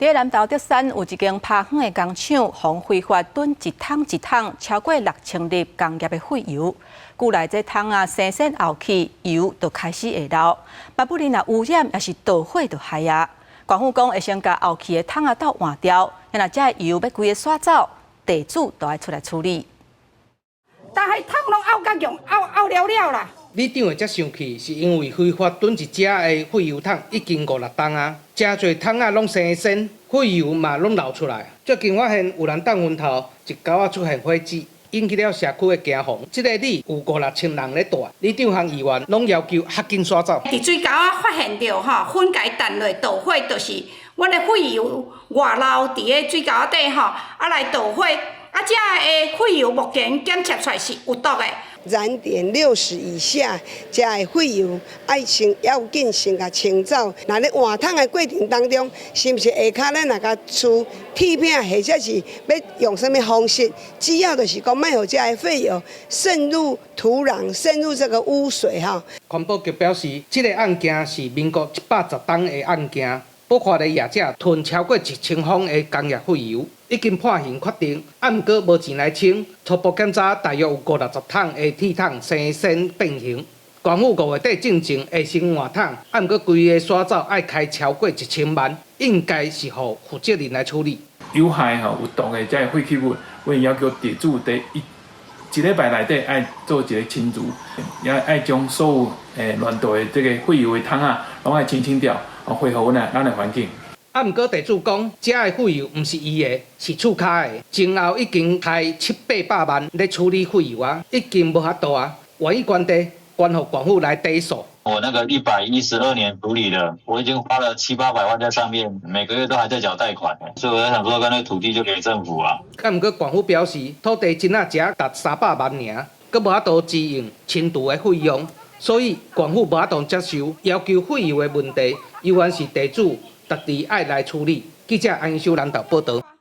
在南投竹山有一間趴園的工廠，防非法囤一桶超過6000粒工業的廢油。久來這桶生鮮後起，油就開始會漏，萬不然若污染，也是導火就害啊。官府講會先將後起的桶斗換掉，若這油要規個刷走，地主都要出來處理。但係桶攏拗甲用，拗了啦。里長會遮生氣，是因為非法囤一隻的廢油桶已經5、6桶啊，真濟桶啊攏生鮮，廢油嘛攏流出來。最近發現有人當昏頭，一狗仔出現火災，引起了社區的驚慌。這個里有5、6千人咧住，里長和議員攏要求嚇緊刷走。佇水溝仔發現到粉解彈落導火，就是阮的廢油外漏佇個水溝仔底來導火。這個廢油目前檢測出來是有毒的。燃點60以下，這個廢油要緊先甲清走。那咧換桶的過程當中，是不是下骹咱那個出鐵片，或者是要用什麼方式？只要就是講，莫讓這個廢油滲入土壤、滲入這個污水哈。環保局表示，這個案件是民國110當的案件。捕獲的業者囤超過1000方的工業廢油，已經判刑確定，毋過無錢來清。初步檢查大約有5、60桶的鐵桶生鮮變形。官府5月底進前會先換桶，毋過規個刷走愛開超過1000萬，應該是互負責人來處理。有害有毒的這個廢棄物，我要求地主在一禮拜內底愛做一個清除，也愛將所有亂倒的這個廢油的桶啊，攏愛清掉。恢復咱的環境。毋過地主講，這個廢油毋是伊的，是厝骹的。前後已經開700、800萬咧處理廢油啊，已經無法度啊。萬一關地，關乎官府來抵數。我那個112年處理的，我已經花了700、800萬在上面，每個月都還在繳貸款，所以我在想說，乾脆土地就給政府啊。毋過官府表示，土地真啊只達300萬爾，佮無法度支應清除的費用。所以，官府無法度接受要求廢油的問題，依然是地主特地愛來處理。記者安修南投報道。